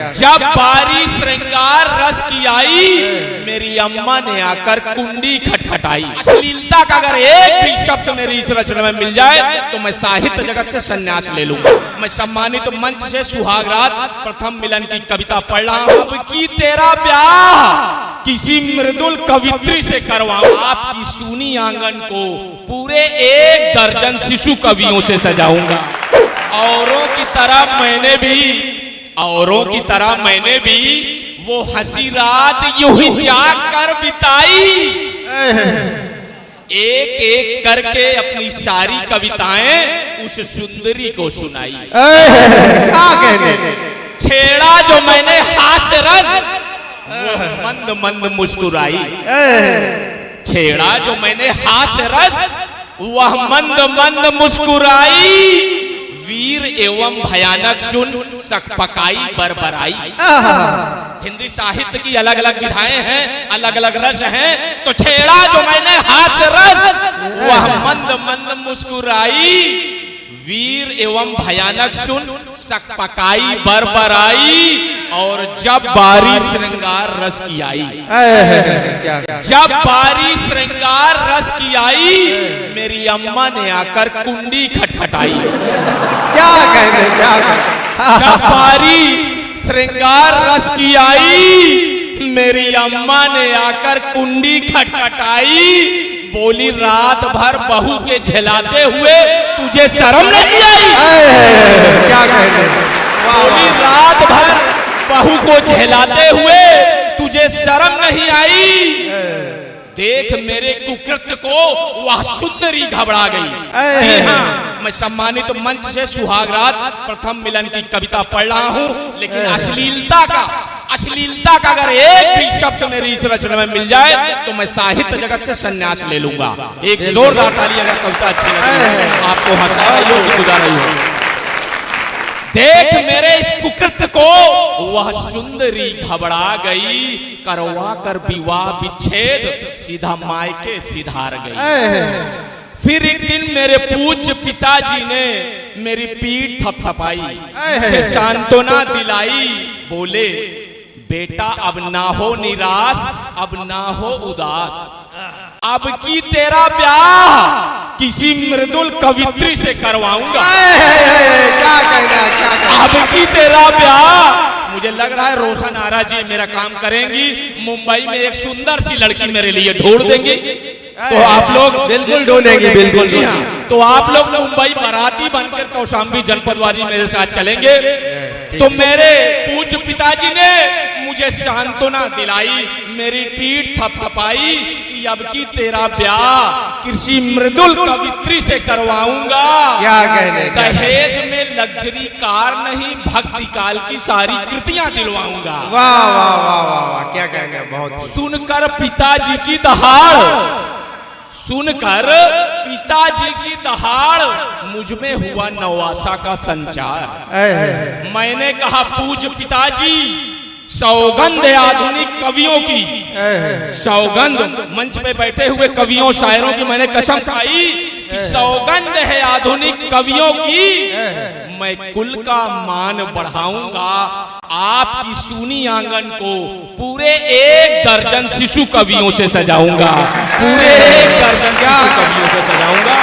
जब बारी श्रृंगार रस की आई, मेरी अम्मा ने आकर कुंडी खटखटाई। अश्लीलता का अगर एक भी शब्द मेरी इस रचना में मिल जाए तो मैं साहित्य जगत से संन्यास ले लूंगा। मैं सम्मानित मंच से सुहागरात प्रथम मिलन की कविता पढ़ रहा हूं। अब की तेरा ब्याह किसी मृदुल कवित्री से करवाऊं, आपकी सूनी आंगन को पूरे 1 दर्जन शिशु कवियों से सजाऊंगा। औरों की तरह मैंने भी वो हंसी रात यूं ही जाग कर बिताई। एक एक करके अपनी सारी कविताएं उस सुंदरी को सुनाई। क्या कहने, छेड़ा जो मैंने हास्य रस, वो मंद मंद मुस्कुराई। छेड़ा जो मैंने हास्य रस, वह मंद मंद मुस्कुराई। वीर एवं भयानक सुन सकपकाई बरबराई। हिंदी साहित्य की अलग अलग विधाएं हैं, अलग अलग रस हैं। तो छेड़ा जो मैंने हास्य रस, वह मंद मंद मुस्कुराई। वीर एवं भयानक सुन सकपकाई बरबराई। और जब बारी श्रृंगार रस की आई, जब बारी श्रृंगार रस की आई, मेरी अम्मा ने आकर कुंडी खटखटाई। क्या कहने, क्या कहने। जब बारी श्रृंगार रस की आई, मेरी अम्मा ने आकर कुंडी खटखटाई। बोली रात भर बहू के झेलाते हुए तुझे शर्म नहीं आई। क्या कहने। बोली रात भर बहू को झेलाते हुए तुझे शर्म नहीं आई। देख मेरे कुकृत्य को वह सुंदरी घबरा गई। जी हाँ, मैं सम्मानित मंच से सुहागरात प्रथम मिलन की कविता पढ़ रहा हूं। लेकिन अश्लीलता का अगर एक भी शब्द मेरी इस रचना में मिल जाए तो मैं साहित्य जगत से संन्यास ले लूंगा। एक जोरदार ताली अगर कविता अच्छी लगे, आपको हंसा रही हो कि गुजा रही हो। देख मेरे इस कुकृत्य को वह सुंदरी घबरा गई। करवा कर विवाह विच्छेद सीधा मायके सिधार गई। फिर एक दिन मेरे पूज्य पिताजी ने मेरी पीठ थपथपाई, मुझे सांत्वना दिलाई। बोले बेटा अब ना हो निराश, अब ना हो उदास। अब की तेरा ब्याह किसी मृदुल कवित्री से करवाऊंगा। क्या कहना, क्या कहना। अब की तेरा ब्याह, मुझे लग रहा है रोशन आरा जी मेरा काम करेंगी। मुंबई में एक सुंदर सी लड़की मेरे लिए ढूंढ देंगी। तो आप लोग बिल्कुल ढूंढेंगे, बिल्कुल। तो आप लोग मुंबई बाराती बनकर कौशाम्बी जनपद वाली मेरे साथ चलेंगे। तो मेरे पूज्य पिताजी ने मुझे सांत्वना दिलाई, मेरी पीठ थपथपाई कि अब की तेरा ब्याह किसी मृदुल कवित्री से करवाऊंगा। क्या कहने। दहेज में लग्जरी कार नहीं, भक्ति काल की सारी कृतियां दिलवाऊंगा। वाह वाह वाह वाह वाह, क्या कहने। बहुत सुनकर पिताजी की दहाड़, सुनकर पिताजी की दहाड़, मुझ में हुआ नवासा का संचार। मैंने कहा पूज्य पिताजी, सौगंध है आधुनिक कवियों की, सौगंध। मंच पे बैठे हुए कवियों शायरों की मैंने कसम खाई कि सौगंध है आधुनिक कवियों की। मैं कुल का मान बढ़ाऊंगा, आपकी सूनी आंगन को पूरे 1 दर्जन शिशु कवियों से सजाऊंगा। पूरे 1 दर्जन शिशु कवियों से सजाऊंगा।